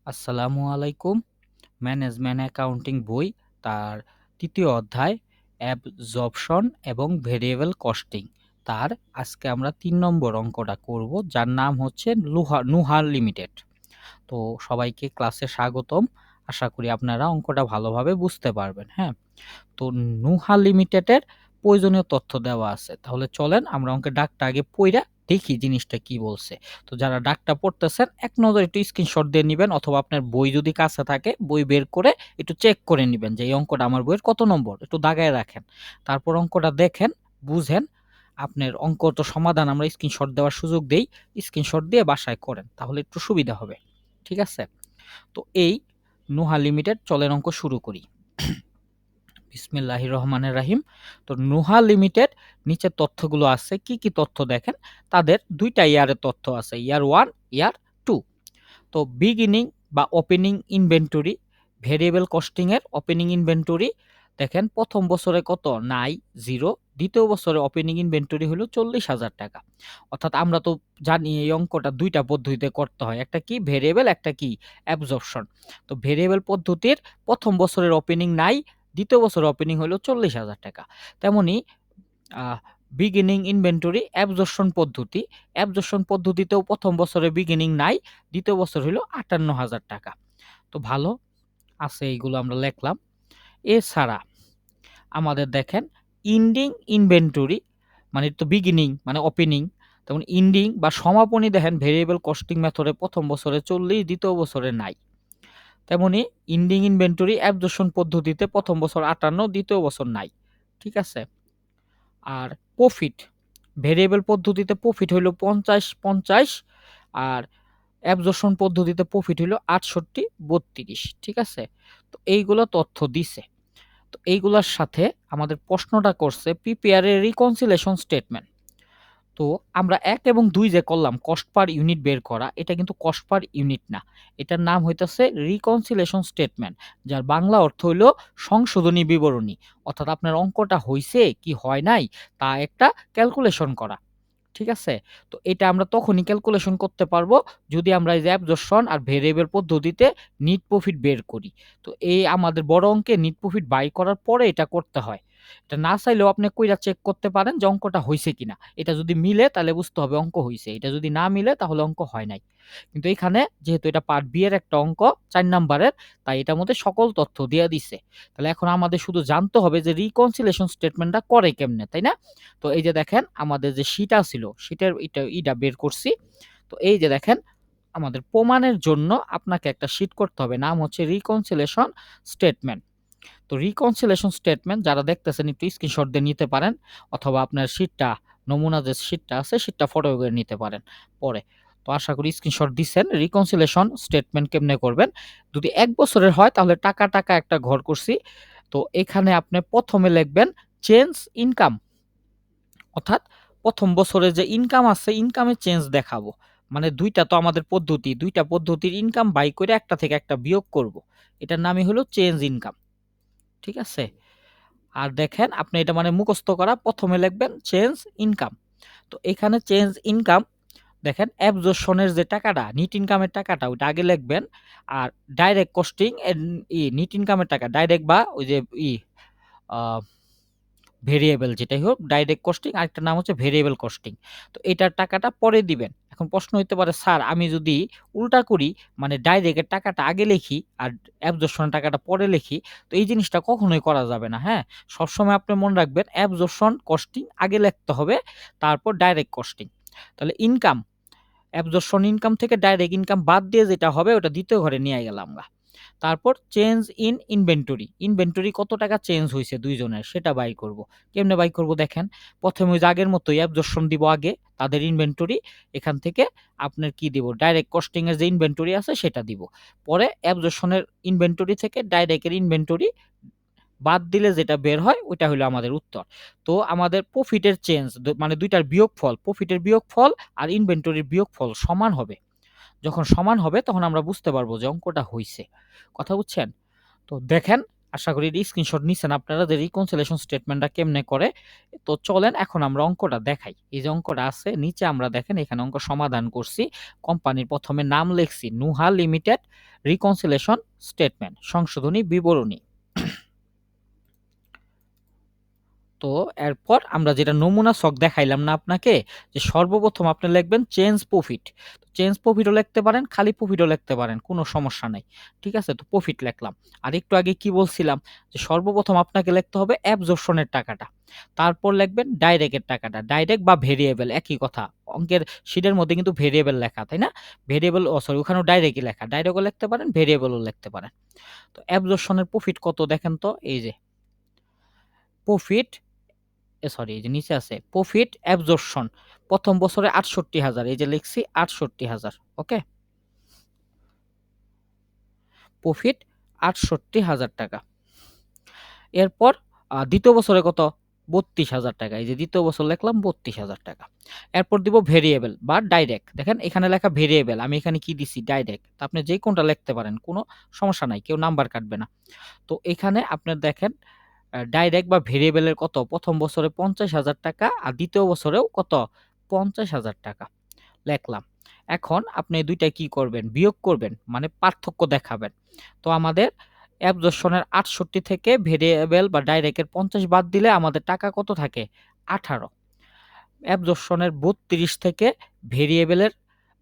আসসালামু আলাইকুম। Management accounting বই তার ৩য় অধ্যায় অ্যাবজর্পশন এবং ভেরিয়েবল কস্টিং তার আজকে আমরা ৩ নম্বর অঙ্কটা করব, যার নাম হচ্ছে নুহা লিমিটেড। তো সবাইকে ক্লাসে স্বাগতম। আশা করি আপনারা অঙ্কটা ভালোভাবে বুঝতে পারবেন। হ্যাঁ, তো নুহা লিমিটেডের প্রয়োজনীয় তথ্য দেওয়া আছে। তাহলে চলেন আমরা অঙ্কের দাগটা আগে পইড়া দেখি জিনিসটা কি বলছে। তো যারা দাগটা পড়তেছেন এক নজরে একটু স্ক্রিনশট দিয়ে নিবেন, অথবা আপনার বই যদি কাছে থাকে বই বের করে একটু চেক করে নিবেন যে এই অঙ্কটা আমার বইয়ের কত নম্বর, একটু দাগায় রাখেন। তারপর অঙ্কটা দেখেন, বুঝেন। আপনার অঙ্ক তো সমাধান আমরা স্ক্রিনশট দেওয়ার সুযোগ দেই, স্ক্রিনশট দিয়ে বাসায় করেন, তাহলে একটু সুবিধা হবে। ঠিক আছে? তো এই নুহা লিমিটেড, চলেন অঙ্ক শুরু করি। বিসমিল্লাহির রহমানির রাহিম। তো নুহা লিমিটেড নিচের তথ্যগুলো আছে। কি কি তথ্য দেখেন, তাদের দুইটা ইয়ারের তথ্য আছে, ইয়ার 1, ইয়ার 2। তো বিগিনিং বা ওপেনিং ইনভেন্টরি, ভেরিয়েবল কস্টিং এর ওপেনিং ইনভেন্টরি দেখেন প্রথম বছরে কত, নাই, 0। দ্বিতীয় বছরে ওপেনিং ইনভেন্টরি হলো 40,000 টাকা। অর্থাৎ আমরা তো জানি এই অঙ্কটা দুইটা পদ্ধতিতে করতে হয়, একটা কি ভেরিয়েবল, একটা কি অ্যাবজর্পশন। তো ভেরিয়েবল পদ্ধতির প্রথম বছরের ওপেনিং নাই, দ্বিতীয় বছরের ওপেনিং হলো 40,000 টাকা। তেমনি বিগিনিং ইনভেন্টরি অ্যাবজর্পশন পদ্ধতি, অ্যাবজর্পশন পদ্ধতিতেও প্রথম বছরে বিগিনিং নাই, দ্বিতীয় বছর হলো 58,000 টাকা। তো ভালো আছে, এইগুলো আমরা লিখলাম। এছাড়া আমাদের দেখেন ইন্ডিং ইনভেন্টরি, মানে তো বিগিনিং মানে ওপেনিং, তেমন ইন্ডিং বা সমাপনী দেখেন ভেরিয়েবল কস্টিং মেথডে প্রথম বছরে 40, দ্বিতীয় বছরে নাই। তেমনি ইন্ডিং ইনভেন্টরি অ্যাবজর্পশন পদ্ধতিতে প্রথম বছর 58, দ্বিতীয় বছর নাই। ঠিক আছে? আর প্রফিট, ভেরিয়েবল পদ্ধতিতে প্রফিট হইল 50-50, আর অ্যাবজর্পশন পদ্ধতিতে প্রফিট হইল 68-32। ঠিক আছে? তো এইগুলো তথ্য দিছে। তো এইগুলোর সাথে আমাদের প্রশ্নটা করছে প্রিপেয়ার এ রিকনসিলেশন স্টেটমেন্ট। তো আমরা ১ এবং ২ যে করলাম কস্ট পার ইউনিট বের করা, এটা কিন্তু কস্ট পার ইউনিট না। এটার নাম হইতেছে রিকনসিলেশন স্টেটমেন্ট, যার বাংলা অর্থ হইল সংশোধনী বিবরণী। অর্থাৎ আপনার অঙ্কটা হইছে কি হয় নাই তা একটা ক্যালকুলেশন করা। ঠিক আছে? তো এটা আমরা তখনই ক্যালকুলেশন করতে পারবো যদি আমরা এই যে অ্যাবজর্পশন আর ভেরিয়েবল পদ্ধতিতে নিট প্রফিট বের করি। তো এই আমাদের বড় অঙ্কে নিট প্রফিট বাই করার পরে এটা করতে হয়। এটা না চাইলেও আপনি কইরা চেক করতে পারেন যে অঙ্কটা হইছে কিনা। এটা যদি মিলে তাহলে বুঝতে হবে অঙ্ক হইছে। এটা যদি না মিলে তাহলে অঙ্ক হয় নাই। কিন্তু এখানে যেহেতু এটা পার্ট বি এর একটা অঙ্ক ৪ নাম্বারের, তাই এটার মধ্যে সকল তথ্য দিয়া দিছে। তাহলে এখন আমাদের শুধু জানতে হবে যে রিকনসিলেশন স্টেটমেন্টটা করে কেমনে, তাই না? তো এই যে দেখেন আমাদের যে শীটটা ছিল, শীটের ইটা বের করছি। তো এই যে দেখেন আমাদের প্রমাণের জন্য আপনাকে একটা শীট করতে হবে, নাম হচ্ছে রিকনসিলেশন স্টেটমেন্ট। তো রিকনসিলেশন স্টেটমেন্ট যারা দেখতেছেন একটু স্ক্রিনশট দিয়ে নিতে পারেন, অথবা আপনার শীটটা, নমুনা যে শীটটা আছে শীটটা ফটো করে নিতে পারেন পরে। তো আশা করি স্ক্রিনশট দিচ্ছেন। রিকনসিলেশন স্টেটমেন্ট কেমনে করবেন, যদি ১ বছরের হয় তাহলে টাকা টাকা একটা ঘর করছি। তো এখানে আপনি প্রথমে লিখবেন চেঞ্জ ইনকাম, অর্থাৎ প্রথম বছরে যে ইনকাম আছে ইনকামের চেঞ্জ দেখাবো। মানে ২টা তো আমাদের পদ্ধতি, ২টা পদ্ধতির ইনকাম বাই করে একটা থেকে একটা বিয়োগ করব। এটার নামই হলো চেঞ্জ ইনকাম। ঠিক আছে? আর দেখেন আপনি এটা মানে মুখস্থ করা, প্রথমে লিখবেন চেঞ্জ ইনকাম। তো এখানে চেঞ্জ ইনকাম দেখেন অ্যাবজর্পশনের যে টাকাটা, নিট ইনকামের টাকাটা ওইটা আগে লিখবেন। আর ডাইরেক্ট কস্টিং নিট ইনকামের টাকা ডাইরেক্ট, বা ওই যে আ ভেরিয়েবল যেটাই হোক, ডাইরেক্ট কস্টিং আরেকটার নাম হচ্ছে ভেরিয়েবল কস্টিং। তো এটার টাকাটা পরে দিবেন। এখন প্রশ্ন হইতে পারে, স্যার আমি যদি উল্টা করি, মানে ডাইরেক্টের টাকাটা আগে লিখি আর অ্যাবজর্পশনের টাকাটা পরে লিখি, তো এই জিনিসটা কখনোই করা যাবে না। হ্যাঁ? সবসময় আপনি মনে রাখবেন অ্যাবজর্পশন কস্টিং আগে লিখতে হবে, তারপর ডাইরেক্ট কস্টিং। তাহলে ইনকাম, অ্যাবজর্পশন ইনকাম থেকে ডাইরেক্ট ইনকাম বাদ দিয়ে যেটা হবে ওটা দ্বিতীয় ঘরে নিয়ে গেলাম আমরা। তারপর চেঞ্জ ইন ইনভেন্টরি, ইনভেন্টরি কত টাকা চেঞ্জ হইছে ২ জনের সেটা বাই করব। কেমনে বাই করব দেখেন, প্রথমে ওই যে আগের মতোই অ্যাবজর্পশন দিব আগে তাদের ইনভেন্টরি, এখান থেকে আপনার কি দিব, ডাইরেক্ট কস্টিং এর যে ইনভেন্টরি আছে সেটা দিব। পরে অ্যাবজর্পশনের ইনভেন্টরি থেকে ডাইরেক্টের ইনভেন্টরি বাদ দিলে যেটা বের হয় ওইটা হলো আমাদের উত্তর। তো আমাদের প্রফিটের চেঞ্জ মানে ২ টার বিয়োগফল, প্রফিটের বিয়োগফল আর ইনভেন্টরির বিয়োগফল সমান হবে। যখন সমান হবে তখন আমরা বুঝতে পারবো যে অঙ্কটা হইছে। কথা বুঝছেন? তো দেখেন আশা করি স্ক্রিনশট নিছেন আপনারা যে রিকনসিলিয়েশন স্টেটমেন্টটা কেমনে করে। তো চলেন এখন আমরা অঙ্কটা দেখাই। এই যে অঙ্কটা আছে নিচে আমরা দেখেন এখানে অঙ্ক সমাধান করছি। কোম্পানির প্রথমে নাম লিখছি নুহা লিমিটেড, রিকনসিলিয়েশন স্টেটমেন্ট সংশোধনী বিবরণী। তো এরপর আমরা যেটা নমুনা ছক দেখাইলাম না আপনাকে, যে সর্বপ্রথম আপনি লিখবেন চেঞ্জ প্রফিট। চেঞ্জ প্রফিটও লিখতে পারেন, খালি প্রফিটও লিখতে পারেন, কোনো সমস্যা নাই। ঠিক আছে? তো প্রফিট লিখলাম। আর একটু আগে কি বলছিলাম যে সর্বপ্রথম আপনাকে লিখতে হবে অ্যাবজর্পশনের টাকাটা। তারপর লিখবেন ডাইরেক্টের টাকাটা। ডাইরেক্ট বা ভেরিয়েবল একই কথা। অঙ্কের শিটের মধ্যে কিন্তু ভেরিয়েবল লেখা, তাই না? ভেরিয়েবল সরি ওখানেও ডাইরেক্টই লেখা। ডাইরেক্টও লিখতে পারেন, ভেরিয়েবলও লিখতে পারেন। তো অ্যাবজর্পশনের প্রফিট কত দেখেন তো, এই যে প্রফিট সরি এই যে নিচে আছে প্রফিট অ্যাবজর্পশন প্রথম বছরে ৬৮,০০০, এই যে লিখছি ৬৮,০০০। ওকে, প্রফিট ৬৮,০০০ টাকা। এরপর দ্বিতীয় বছরে কত, ৩২,০০০ টাকা। এই যে দ্বিতীয় বছর লিখলাম ৩২,০০০ টাকা। এরপর দিব ভেরিয়েবল বা ডাইরেক্ট। দেখেন এখানে লেখা ভেরিয়েবল, আমি এখানে কি দিছি ডাইরেক্ট। তা আপনি যে কোনটা লিখতে পারেন, কোনো সমস্যা নাই, কেউ নাম্বার কাটবে না। তো এখানে আপনার দেখেন ডাইরেক্ট বা ভেরিয়েবলের কত, প্রথম বছরে ৫০,০০০ টাকা আর দ্বিতীয় বছরেও কত, ৫০,০০০ টাকা লেখলাম। এখন আপনি এই দুইটা কি করবেন, বিয়োগ করবেন, মানে পার্থক্য দেখাবেন। তো আমাদের অ্যাবজর্পশনের ৬৮ থেকে ভেরিয়েবল বা ডাইরেক্টের ৫০ বাদ দিলে আমাদের টাকা কত থাকে, ১৮। অ্যাবজর্পশনের ৩২ থেকে ভেরিয়েবলের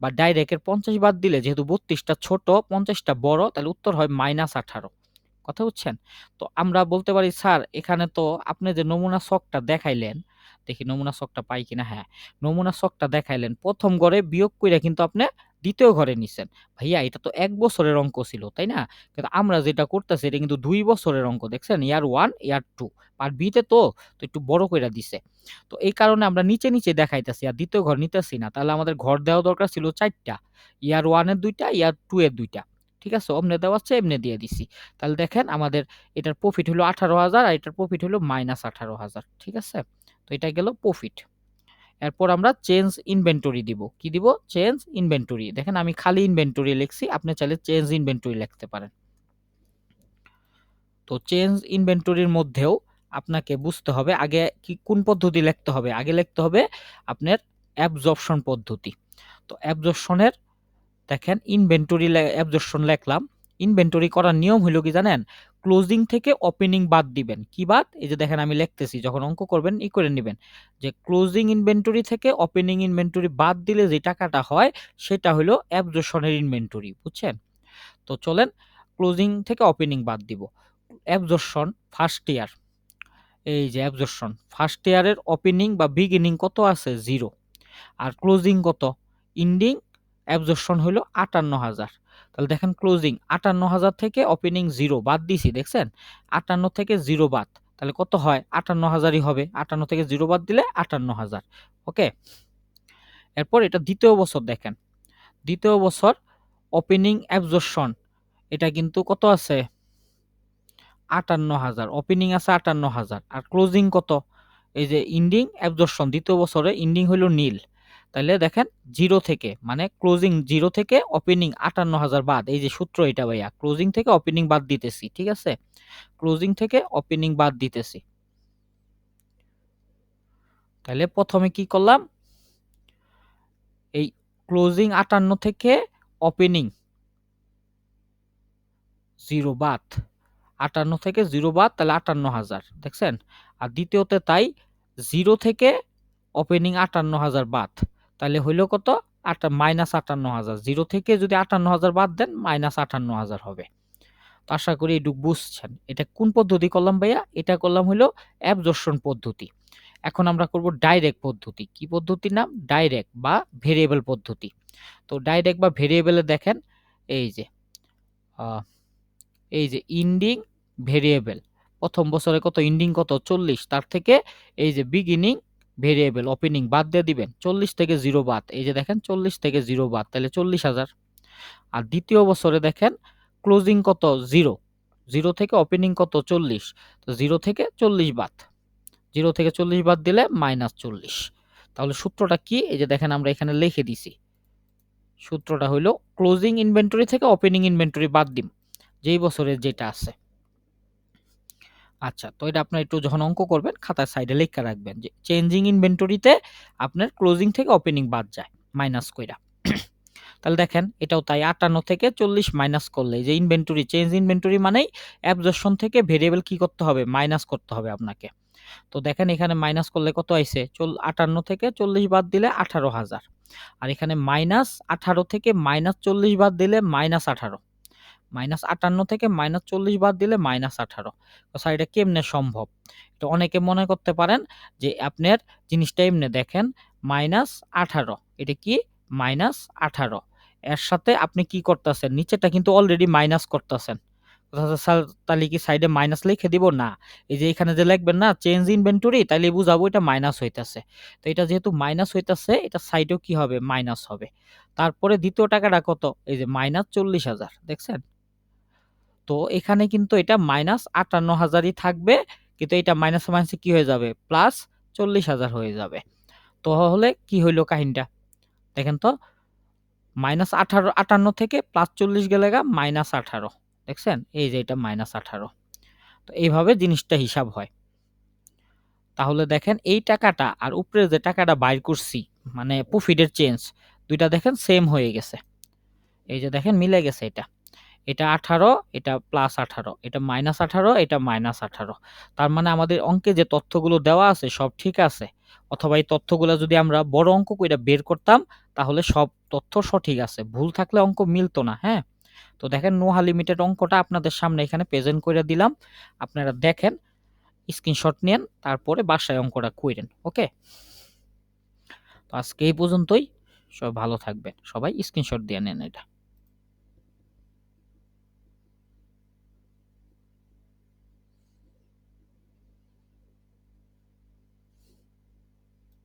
বা ডাইরেক্টের ৫০ বাদ দিলে, যেহেতু ৩২টা ছোট ৫০টা বড়, তাহলে উত্তর হয় -১৮। কথা বুঝছেন? তো আমরা বলতে পারি স্যার এখানে তো আপনি যে নমুনা ছকটা দেখাইলেন, দেখি নমুনা ছকটা পাই কিনা। হ্যাঁ, নমুনা ছকটা দেখাইলেন। প্রথম ঘরে বিয়োগ কইরা কিন্তু আপনি দ্বিতীয় ঘরে নিছেন। ভাইয়া এটা তো ১ বছরের অঙ্ক ছিল, তাই না? কিন্তু আমরা যেটা করতেছি এটা কিন্তু ২ বছরের অঙ্ক। দেখছেন? ইয়ার 1, ইয়ার 2 পার্ট বি তে তো একটু বড় কইরা দিছে। তো এই কারণে আমরা নিচে দেখাইতেছি আর দ্বিতীয় ঘর নিতেছি না। তাহলে আমাদের ঘর দেওয়া দরকার ছিল ৪ টা। ইয়ার 1 এর ২ টা, ইয়ার 2 এর ২ টা। ঠিক আছে? অমনে দেওয়া আছে, এমনে দিয়ে দিছি। তাহলে দেখেন আমাদের এটার প্রফিট হলো 18,০০০ আর এটার প্রফিট হলো -18,০০০। ঠিক আছে? তো এটা গেল প্রফিট। এরপর আমরা চেঞ্জ ইনভেন্টরি দিব। কি দিব? Change inventory. দেখেন আমি খালি ইনভেন্টরি লিখছি। আপনি চাইলে চেঞ্জ ইনভেন্টরি লিখতে পারেন। তো চেঞ্জ ইনভেন্টরির মধ্যেও আপনাকে বুঝতে হবে আগে কি কোন পদ্ধতি লিখতে হবে। আগে লিখতে হবে আপনার অ্যাবজর্পশন পদ্ধতি। তো অ্যাবজর্পশনের দেখেন ইনভেন্টরি অ্যাবজর্পশন লেখলাম। ইনভেন্টরি করার নিয়ম হইল কি জানেন? ক্লোজিং থেকে ওপেনিং বাদ দিবেন। কি বাদ? এই যে দেখেন আমি লিখতেছি, যখন অঙ্ক করবেন করে নিবেন যে ক্লোজিং ইনভেন্টরি থেকে ওপেনিং ইনভেন্টরি বাদ দিলে যে টাকাটা হয় সেটা হলো অ্যাবজর্পশনের ইনভেন্টরি। বুঝছেন? তো চলেন ক্লোজিং থেকে ওপেনিং বাদ দিব। অ্যাবজর্পশন ফার্স্ট ইয়ার, এই যে অ্যাবজর্পশন ফার্স্ট ইয়ারের ওপেনিং বা বিগিনিং কত আছে, 0। আর ক্লোজিং কত, ইন্ডিং অ্যাবজর্পশন হলো ৫৮,০০০। তাহলে দেখেন ক্লোজিং ৫৮,০০০ থেকে ওপেনিং 0 বাদ দিছি, দেখছেন? ৫৮ থেকে 0 বাদ, তাহলে কত হয়, ৫৮,০০০ই হবে। ৫৮ থেকে 0 বাদ দিলে ৫৮,০০০। ওকে, এরপর এটা দ্বিতীয় বছর দেখেন। দ্বিতীয় বছর ওপেনিং অ্যাবজর্পশন এটা কিন্তু কত আছে, ৫৮,০০০। ওপেনিং আছে ৫৮,০০০ আর ক্লোজিং কত, এই যে ইন্ডিং অ্যাবজর্পশন দ্বিতীয় বছরে ইন্ডিং হইল নীল। তাহলে দেখেন 0 থেকে, মানে ক্লোজিং 0 থেকে ওপেনিং ৫৮,০০০ বাদ। এই যে সূত্র এটা ভাইয়া, ক্লোজিং থেকে ওপেনিং বাদ দিতেছি। ঠিক আছে? ক্লোজিং থেকে ওপেনিং বাদ দিতেছি। তাহলে প্রথমে কি করলাম, এই ক্লোজিং ৫৮ থেকে ওপেনিং 0 বাদ, ৫৮ থেকে 0 বাদ, তাহলে ৫৮,০০০। দেখছেন? আর দ্বিতীয়তে তাই, 0 থেকে ওপেনিং ৫৮,০০০ বাদ, তাহলে হইল কত, -৫৮,০০০। 0 থেকে যদি ৫৮,০০০ বাদ দেন -৫৮,০০০ হবে। তো আশা করি এটুক বুঝছেন। এটা কোন পদ্ধতি করলাম ভাইয়া? এটা করলাম হইলো অ্যাবজর্পশন পদ্ধতি। এখন আমরা করব ডাইরেক্ট পদ্ধতি। কি পদ্ধতির নাম? ডাইরেক্ট বা ভেরিয়েবল পদ্ধতি। তো ডাইরেক্ট বা ভেরিয়েবলে দেখেন এই যে আ এই যে ইন্ডিং ভেরিয়েবল প্রথম বছরে কত, ইন্ডিং কত 40, তার থেকে এই যে বিগিনিং ভেরিয়েবল ওপেনিং বাদ দিয়ে দিবেন। 40 থেকে 0 বাদ, এই যে দেখেন 40 থেকে 0 বাদ, তাহলে 40,০০০। আর দ্বিতীয় বছরে দেখেন ক্লোজিং কত, 0। 0 থেকে ওপেনিং কত, 40। তো 0 থেকে 40 বাদ, 0 থেকে 40 বাদ দিলে -40। তাহলে সূত্রটা কি? এই যে দেখেন আমরা এখানে লিখে দিছি। সূত্রটা হইলো ক্লোজিং ইনভেন্টরি থেকে ওপেনিং ইনভেন্টরি বাদ দিম, যেই বছরের যেটা আছে। আচ্ছা, তো এটা আপনার একটু যখন অঙ্ক করবেন খাতার সাইডে লেখা রাখবেন যে চেঞ্জিং ইনভেন্টরিতে আপনার ক্লোজিং থেকে ওপেনিং বাদ যায় মাইনাস কইরা। তাহলে দেখেন এটাও তাই ৫৮ থেকে ৪০ মাইনাস করলে এই যে ইনভেন্টরি চেঞ্জ ইনভেন্টরি মানেই অ্যাবজর্পশন থেকে ভেরিয়েবল কি করতে হবে মাইনাস করতে হবে আপনাকে। তো দেখেন এখানে মাইনাস করলে কত আইছে ৫৮ থেকে ৪০ বাদ দিলে ১৮,০০০ আর এখানে মাইনাস ১৮ থেকে মাইনাস ৪০ বাদ দিলে মাইনাস ১৮ মাইনাস ৫৮ থেকে মাইনাস ৪০ বাদ দিলে মাইনাস ১৮। তো স্যার এটা কেমনে সম্ভব? তো অনেকে মনে করতে পারেন যে আপনার জিনিসটা এমনে দেখেন মাইনাস ১৮ এটা কি মাইনাস ১৮ এর সাথে আপনি কি করতেছেন নিচেটা কিন্তু অলরেডি মাইনাস করতেছেন। স্যার তাহলে কি সাইডে মাইনাস লিখে দিব না এই যে এখানে যে লিখবেন না চেঞ্জ ইনভেন্টরি তাইলে বুঝাবো এটা মাইনাস হইতাছে। তো এটা যেহেতু মাইনাস হইতাছে এটা সাইডেও কি হবে মাইনাস হবে। তারপরে দ্বিতীয় টাকাটা কত এই যে মাইনাস ৪০,০০০ দেখছেন। তো এখানে কিন্তু এটা মাইনাস ৫৮,০০০ই থাকবে কিন্তু এটা মাইনাসে মাইনাসে কি হয়ে যাবে প্লাস ৪০,০০০ হয়ে যাবে। তো হলে কি হইলো কাহিনীটা দেখেন তো মাইনাস ৫৮ থেকে প্লাস ৪০ গেলে মাইনাস ১৮ দেখছেন এই যে এটা মাইনাস ১৮। তো এইভাবে জিনিসটা হিসাব হয়। তাহলে দেখেন এই টাকাটা আর উপরে যে টাকাটা বাইর করছি মানে প্রফিটের চেঞ্জ দুইটা দেখেন সেম হয়ে গেছে। এই যে দেখেন মিলে গেছে এটা। এটা ১৮ এটা প্লাস ১৮ এটা মাইনাস ১৮ এটা মাইনাস ১৮। তার মানে আমাদের অঙ্কে যে তথ্যগুলো দেওয়া আছে সব ঠিক আছে। অথবা এই তথ্যগুলো যদি আমরা বড় অঙ্ক কইরা বের করতাম তাহলে সব তথ্য সঠিক আছে। ভুল থাকলে অঙ্ক মিলতো না, হ্যাঁ? তো দেখেন নোহা লিমিটেড অঙ্কটা আপনাদের সামনে এখানে প্রেজেন্ট কইরা দিলাম। আপনারা দেখেন, স্ক্রিনশট নেন, তারপরে বাসায় অঙ্কটা কইরেন। ওকে? তো আজকে এই পর্যন্তই। সবাই ভালো থাকবেন। সবাই স্ক্রিনশট দিয়ে নেন এটা।